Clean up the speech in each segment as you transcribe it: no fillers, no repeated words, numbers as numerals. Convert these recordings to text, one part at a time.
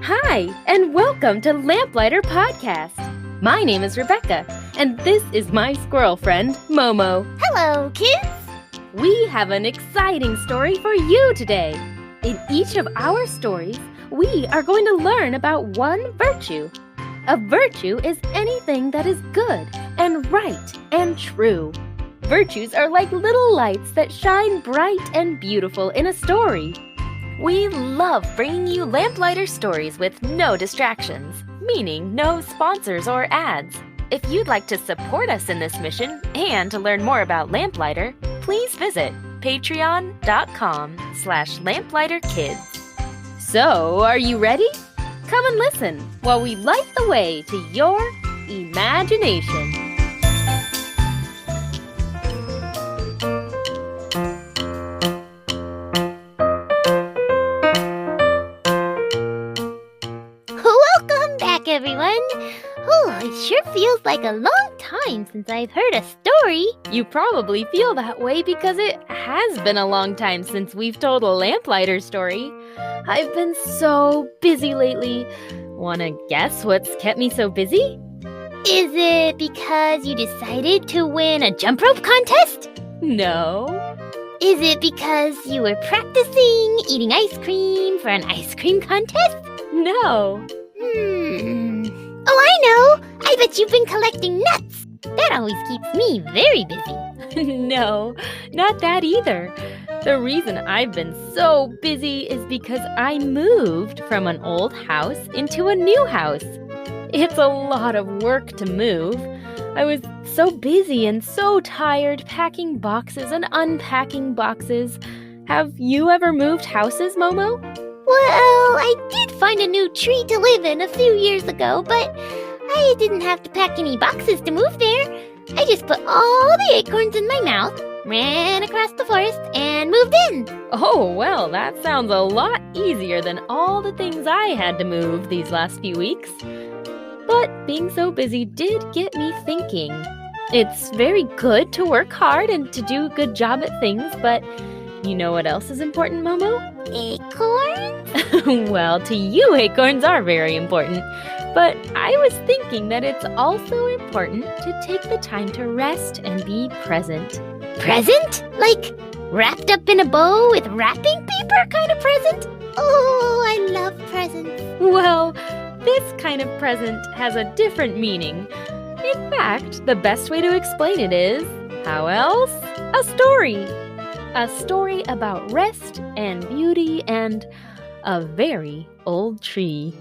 Hi, and welcome to Lamplighter Podcast. My name is Rebecca, and this is my squirrel friend, Momo. Hello, kids! We have an exciting story for you today. In each of our stories, we are going to learn about one virtue. A virtue is anything that is good and right and true. Virtues are like little lights that shine bright and beautiful in a story. We love bringing you Lamplighter stories with no distractions, meaning no sponsors or ads. If you'd like to support us in this mission and to learn more about Lamplighter, please visit patreon.com/lamplighterkids. So, are you ready? Come and listen while we light the way to your imagination. Welcome back, everyone! Oh, it sure feels like a long time since I've heard a story. You probably feel that way because it has been a long time since we've told a Lamplighter story. I've been so busy lately. Wanna guess what's kept me so busy? Is it because you decided to win a jump rope contest? No. Is it because you were practicing eating ice cream for an ice cream contest? No. Oh, I know! I bet you've been collecting nuts! That always keeps me very busy. No, not that either. The reason I've been so busy is because I moved from an old house into a new house. It's a lot of work to move. I was so busy and so tired packing boxes and unpacking boxes. Have you ever moved houses, Momo? Well, I did find a new tree to live in a few years ago, but I didn't have to pack any boxes to move there. I just put all the acorns in my mouth, ran across the forest, and moved in. Oh, well, that sounds a lot easier than all the things I had to move these last few weeks. But being so busy did get me thinking. It's very good to work hard and to do a good job at things, but you know what else is important, Momo? Acorns? Well, to you, acorns are very important. But I was thinking that it's also important to take the time to rest and be present. Present? Like wrapped up in a bow with wrapping paper kind of present? Oh, I love presents. Well, this kind of present has a different meaning. In fact, the best way to explain it is, how else? A story. A story about rest and beauty and a very old tree.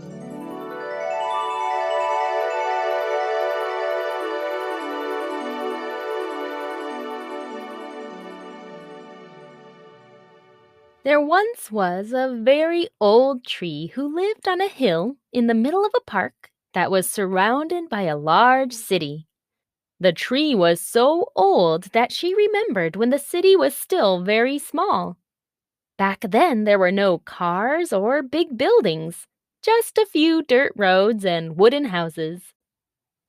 There once was a very old tree who lived on a hill in the middle of a park that was surrounded by a large city. The tree was so old that she remembered when the city was still very small. Back then, there were no cars or big buildings, just a few dirt roads and wooden houses.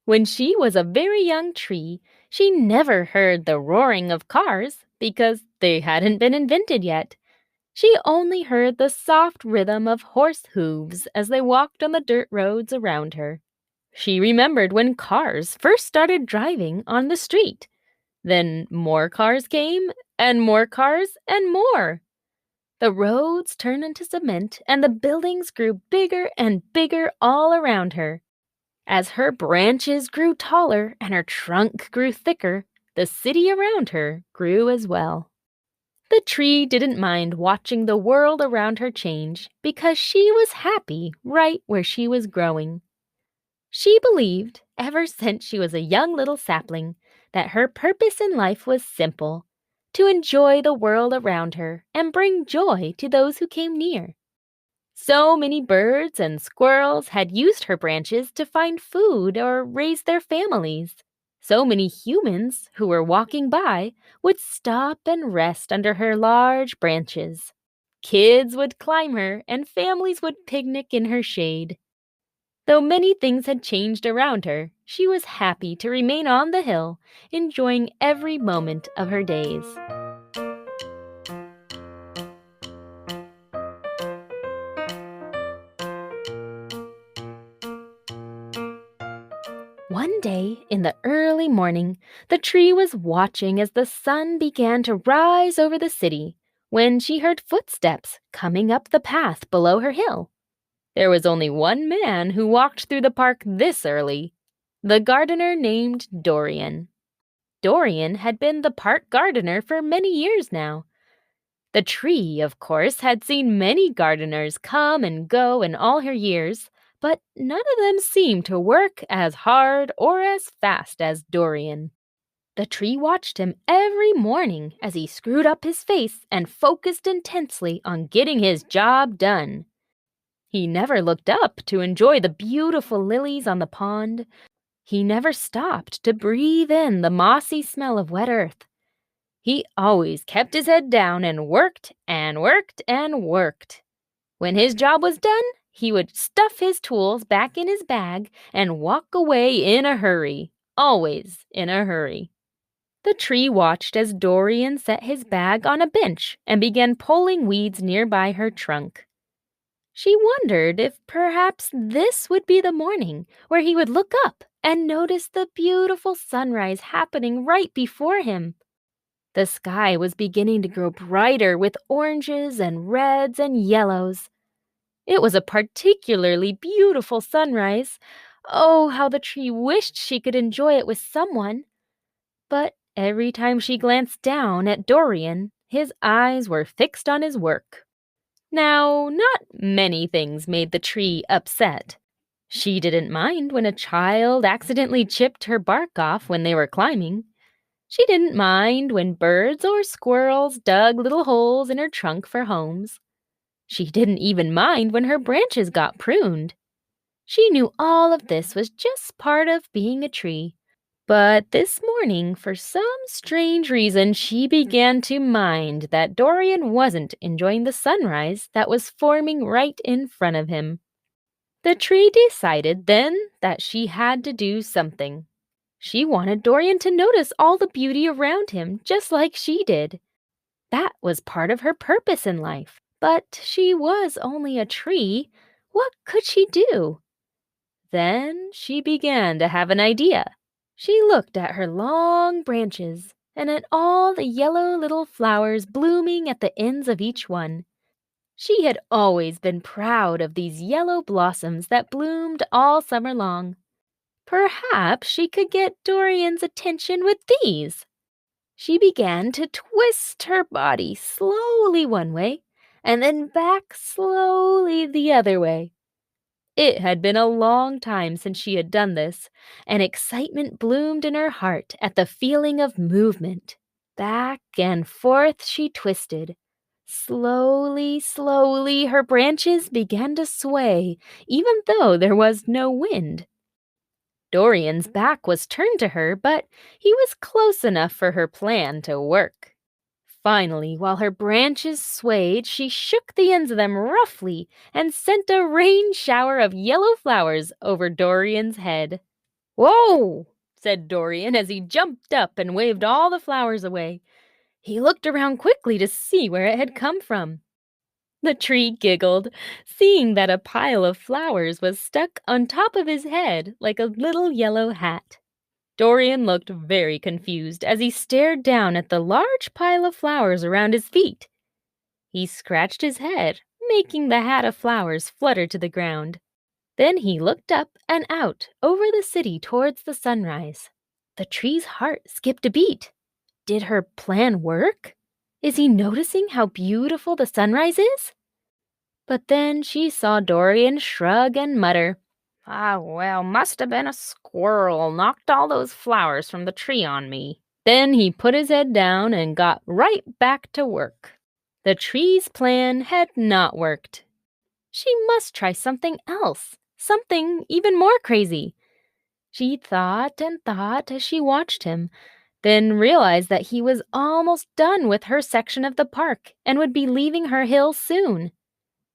When she was a very young tree, she never heard the roaring of cars because they hadn't been invented yet. She only heard the soft rhythm of horse hooves as they walked on the dirt roads around her. She remembered when cars first started driving on the street. Then more cars came, and more cars, and more. The roads turned into cement, and the buildings grew bigger and bigger all around her. As her branches grew taller and her trunk grew thicker, the city around her grew as well. The tree didn't mind watching the world around her change because she was happy right where she was growing. She believed, ever since she was a young little sapling, that her purpose in life was simple: to enjoy the world around her and bring joy to those who came near. So many birds and squirrels had used her branches to find food or raise their families. So many humans who were walking by would stop and rest under her large branches. Kids would climb her and families would picnic in her shade. Though many things had changed around her, she was happy to remain on the hill, enjoying every moment of her days. One day, in the early morning, the tree was watching as the sun began to rise over the city when she heard footsteps coming up the path below her hill. There was only one man who walked through the park this early, the gardener named Dorian. Dorian had been the park gardener for many years now. The tree, of course, had seen many gardeners come and go in all her years, but none of them seemed to work as hard or as fast as Dorian. The tree watched him every morning as he screwed up his face and focused intensely on getting his job done. He never looked up to enjoy the beautiful lilies on the pond. He never stopped to breathe in the mossy smell of wet earth. He always kept his head down and worked and worked and worked. When his job was done, he would stuff his tools back in his bag and walk away in a hurry, always in a hurry. The tree watched as Dorian set his bag on a bench and began pulling weeds nearby her trunk. She wondered if perhaps this would be the morning where he would look up and notice the beautiful sunrise happening right before him. The sky was beginning to grow brighter with oranges and reds and yellows. It was a particularly beautiful sunrise. Oh, how the tree wished she could enjoy it with someone. But every time she glanced down at Dorian, his eyes were fixed on his work. Now, not many things made the tree upset. She didn't mind when a child accidentally chipped her bark off when they were climbing. She didn't mind when birds or squirrels dug little holes in her trunk for homes. She didn't even mind when her branches got pruned. She knew all of this was just part of being a tree. But this morning, for some strange reason, she began to mind that Dorian wasn't enjoying the sunrise that was forming right in front of him. The tree decided then that she had to do something. She wanted Dorian to notice all the beauty around him, just like she did. That was part of her purpose in life. But she was only a tree. What could she do? Then she began to have an idea. She looked at her long branches and at all the yellow little flowers blooming at the ends of each one. She had always been proud of these yellow blossoms that bloomed all summer long. Perhaps she could get Dorian's attention with these. She began to twist her body slowly one way and then back slowly the other way. It had been a long time since she had done this, and excitement bloomed in her heart at the feeling of movement. Back and forth she twisted. Slowly, slowly, her branches began to sway, even though there was no wind. Dorian's back was turned to her, but he was close enough for her plan to work. Finally, while her branches swayed, she shook the ends of them roughly and sent a rain shower of yellow flowers over Dorian's head. "Whoa!" said Dorian as he jumped up and waved all the flowers away. He looked around quickly to see where it had come from. The tree giggled, seeing that a pile of flowers was stuck on top of his head like a little yellow hat. Dorian looked very confused as he stared down at the large pile of flowers around his feet. He scratched his head, making the hat of flowers flutter to the ground. Then he looked up and out over the city towards the sunrise. The tree's heart skipped a beat. Did her plan work? Is he noticing how beautiful the sunrise is? But then she saw Dorian shrug and mutter, "Ah, well, must have been a squirrel knocked all those flowers from the tree on me." Then he put his head down and got right back to work. The tree's plan had not worked. She must try something else, something even more crazy. She thought and thought as she watched him, then realized that he was almost done with her section of the park and would be leaving her hill soon.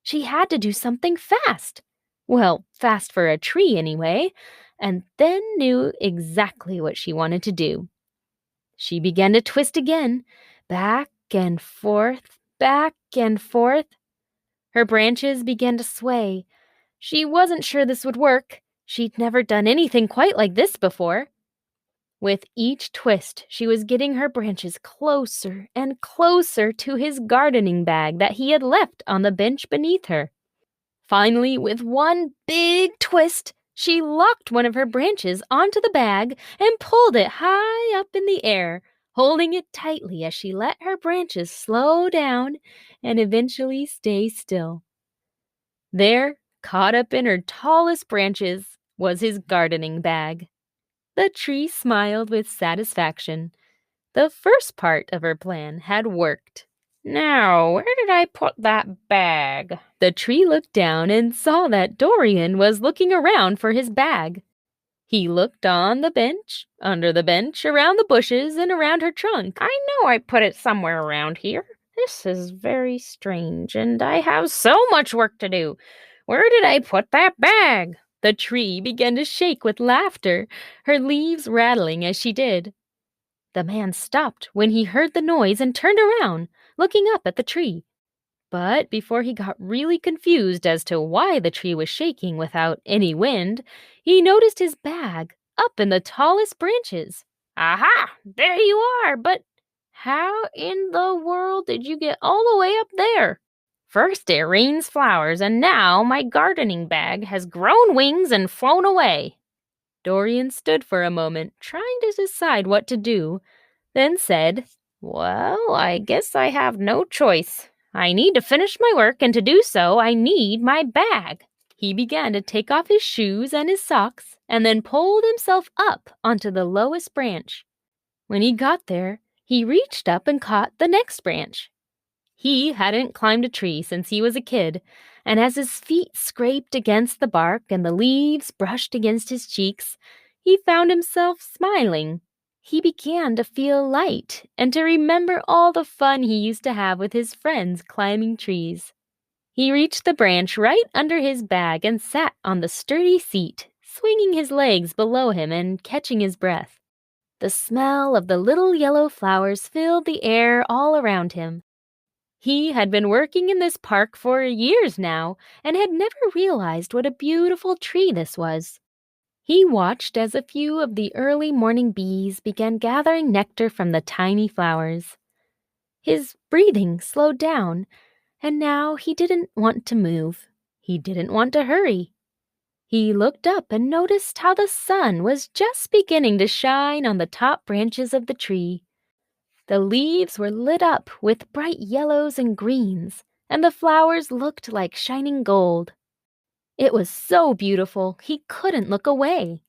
She had to do something fast. Well, fast for a tree anyway, and then knew exactly what she wanted to do. She began to twist again, back and forth, back and forth. Her branches began to sway. She wasn't sure this would work. She'd never done anything quite like this before. With each twist, she was getting her branches closer and closer to his gardening bag that he had left on the bench beneath her. Finally, with one big twist, she locked one of her branches onto the bag and pulled it high up in the air, holding it tightly as she let her branches slow down and eventually stay still. There, caught up in her tallest branches, was his gardening bag. The tree smiled with satisfaction. The first part of her plan had worked. Now, where did I put that bag? The tree looked down and saw that Dorian was looking around for his bag. He looked on the bench, under the bench, around the bushes, and around her trunk. I know I put it somewhere around here. This is very strange, and I have so much work to do. Where did I put that bag? The tree began to shake with laughter, her leaves rattling as she did. The man stopped when he heard the noise and turned around, looking up at the tree. But before he got really confused as to why the tree was shaking without any wind, he noticed his bag up in the tallest branches. Aha! There you are! But how in the world did you get all the way up there? First it rains flowers, and now my gardening bag has grown wings and flown away. Dorian stood for a moment, trying to decide what to do, then said, Well, I guess I have no choice. I need to finish my work, and to do so, I need my bag. He began to take off his shoes and his socks, and then pulled himself up onto the lowest branch. When he got there, he reached up and caught the next branch. He hadn't climbed a tree since he was a kid, and as his feet scraped against the bark and the leaves brushed against his cheeks, he found himself smiling. He began to feel light and to remember all the fun he used to have with his friends climbing trees. He reached the branch right under his bag and sat on the sturdy seat, swinging his legs below him and catching his breath. The smell of the little yellow flowers filled the air all around him. He had been working in this park for years now and had never realized what a beautiful tree this was. He watched as a few of the early morning bees began gathering nectar from the tiny flowers. His breathing slowed down, and now he didn't want to move. He didn't want to hurry. He looked up and noticed how the sun was just beginning to shine on the top branches of the tree. The leaves were lit up with bright yellows and greens, and the flowers looked like shining gold. It was so beautiful he couldn't look away.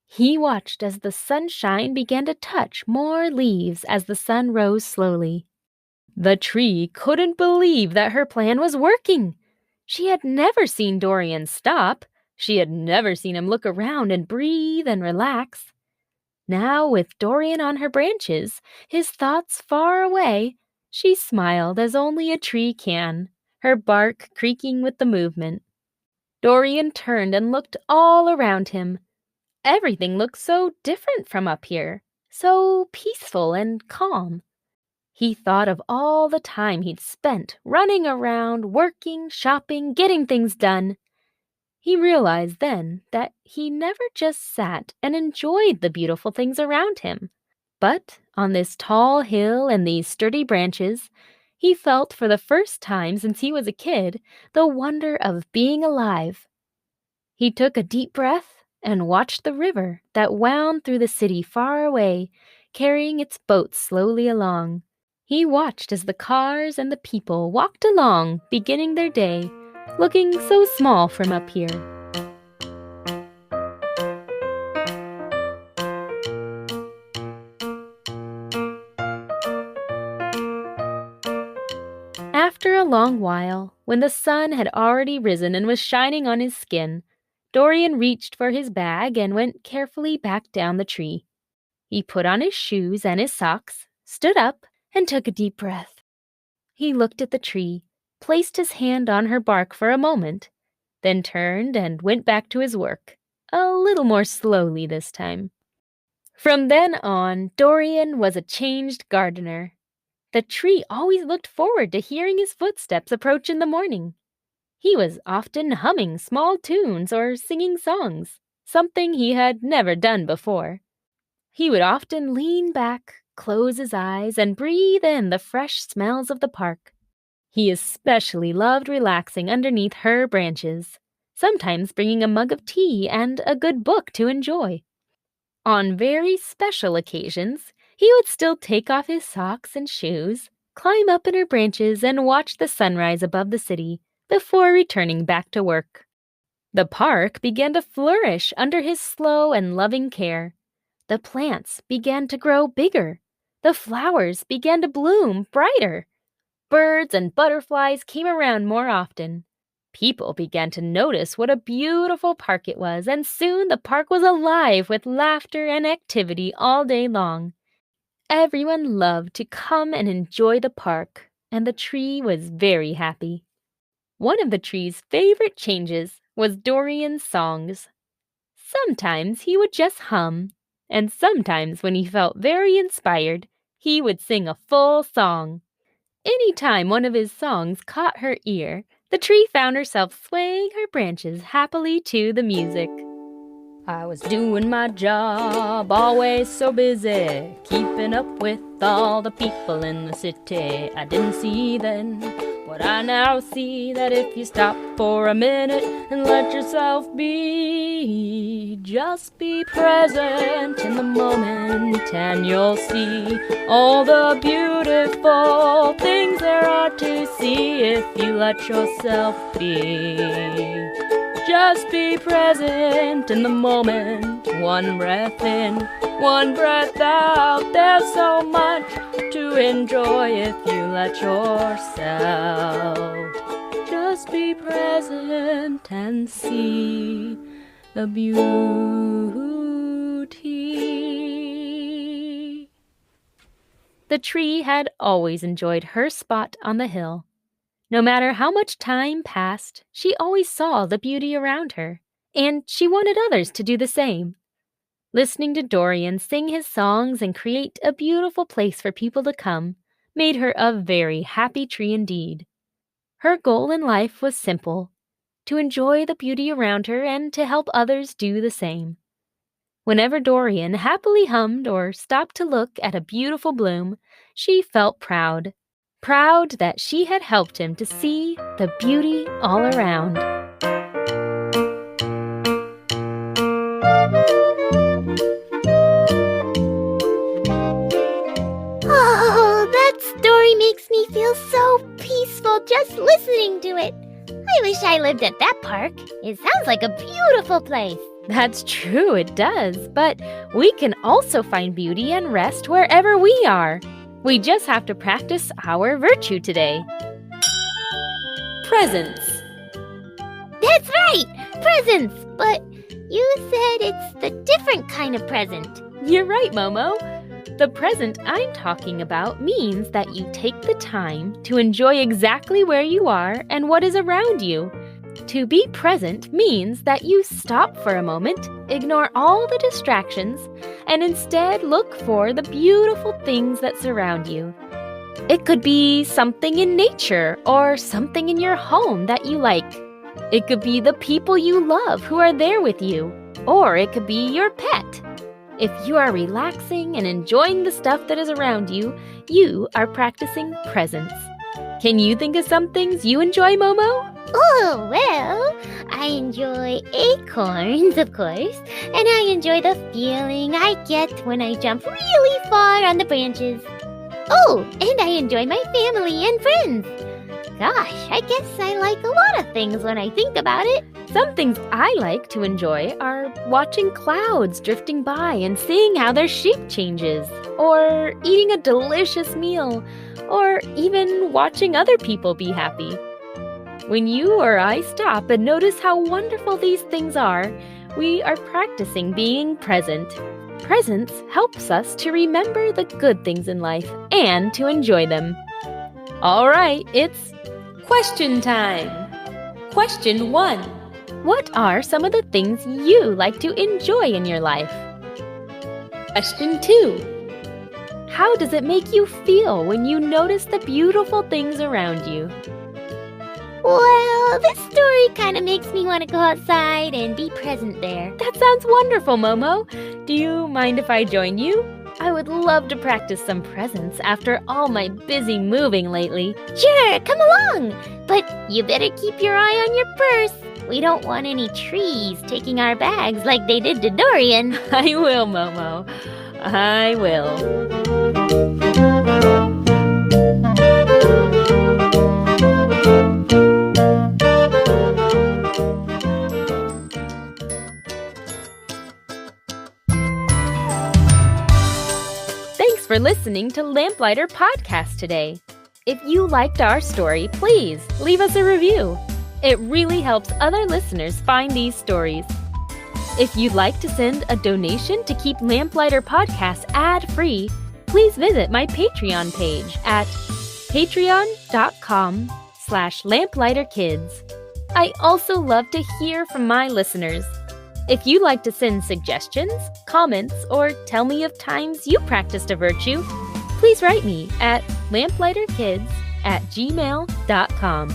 He watched as the sunshine began to touch more leaves as the sun rose slowly. The tree couldn't believe that her plan was working. She had never seen Dorian stop. She had never seen him look around and breathe and relax. Now, with Dorian on her branches, his thoughts far away, she smiled as only a tree can, her bark creaking with the movement. Dorian turned and looked all around him. Everything looked so different from up here, so peaceful and calm. He thought of all the time he'd spent running around, working, shopping, getting things done. He realized then that he never just sat and enjoyed the beautiful things around him, but on this tall hill and these sturdy branches, he felt for the first time since he was a kid the wonder of being alive. He took a deep breath and watched the river that wound through the city far away, carrying its boats slowly along. He watched as the cars and the people walked along, beginning their day, looking so small from up here. After a long while, when the sun had already risen and was shining on his skin, Dorian reached for his bag and went carefully back down the tree. He put on his shoes and his socks, stood up, and took a deep breath. He looked at the tree, placed his hand on her bark for a moment, then turned and went back to his work, a little more slowly this time. From then on, Dorian was a changed gardener. The tree always looked forward to hearing his footsteps approach in the morning. He was often humming small tunes or singing songs. something he had never done before. He would often lean back, close his eyes, and breathe in the fresh smells of the park. He especially loved relaxing underneath her branches, sometimes bringing a mug of tea and a good book to enjoy. On very special occasions, he would still take off his socks and shoes, climb up in her branches, and watch the sunrise above the city before returning back to work. The park began to flourish under his slow and loving care. The plants began to grow bigger. The flowers began to bloom brighter. Birds and butterflies came around more often. People began to notice what a beautiful park it was, and soon the park was alive with laughter and activity all day long. Everyone loved to come and enjoy the park, and the tree was very happy. One of the tree's favorite changes was Dorian's songs. Sometimes he would just hum, and sometimes when he felt very inspired, he would sing a full song. Any time one of his songs caught her ear, the tree found herself swaying her branches happily to the music. I was doing my job, always so busy, keeping up with all the people in the city. I didn't see then what I now see, that if you stop for a minute and let yourself be, just be present in the moment, and you'll see all the beautiful things there are to see if you let yourself be. Just be present in the moment, one breath in, one breath out. There's so much to enjoy if you let yourself. Just be present and see the beauty. The tree had always enjoyed her spot on the hill. No matter how much time passed, she always saw the beauty around her, and she wanted others to do the same. Listening to Dorian sing his songs and create a beautiful place for people to come made her a very happy tree indeed. Her goal in life was simple: to enjoy the beauty around her and to help others do the same. Whenever Dorian happily hummed or stopped to look at a beautiful bloom, she felt proud. Proud that she had helped him to see the beauty all around. Oh, that story makes me feel so peaceful just listening to it. I wish I lived at that park. It sounds like a beautiful place. That's true, it does, but we can also find beauty and rest wherever we are. We just have to practice our virtue today. Presents. That's right, presents. But you said it's the different kind of present. You're right, Momo. The present I'm talking about means that you take the time to enjoy exactly where you are and what is around you. To be present means that you stop for a moment, ignore all the distractions, and instead look for the beautiful things that surround you. It could be something in nature or something in your home that you like. It could be the people you love who are there with you, or it could be your pet. If you are relaxing and enjoying the stuff that is around you, you are practicing presence. Can you think of some things you enjoy, Momo? Oh, well, I enjoy acorns, of course, and I enjoy the feeling I get when I jump really far on the branches. Oh, and I enjoy my family and friends. Gosh, I guess I like a lot of things when I think about it. Some things I like to enjoy are watching clouds drifting by and seeing how their shape changes, or eating a delicious meal, or even watching other people be happy. When you or I stop and notice how wonderful these things are, we are practicing being present. Presence helps us to remember the good things in life and to enjoy them. All right, it's question time. Question 1. What are some of the things you like to enjoy in your life? Question 2. How does it make you feel when you notice the beautiful things around you? Well, this story kind of makes me want to go outside and be present there. That sounds wonderful, Momo. Do you mind if I join you? I would love to practice some presents after all my busy moving lately. Sure, come along. But you better keep your eye on your purse. We don't want any trees taking our bags like they did to Dorian. I will, Momo. I will. Thanks for listening to Lamplighter Podcast today. If you liked our story, please leave us a review. It really helps other listeners find these stories. If you'd like to send a donation to keep Lamplighter Podcast ad-free, please visit my Patreon page at patreon.com/lamplighterkids. I also love to hear from my listeners. If you'd like to send suggestions, comments, or tell me of times you practiced a virtue, please write me at lamplighterkids@gmail.com.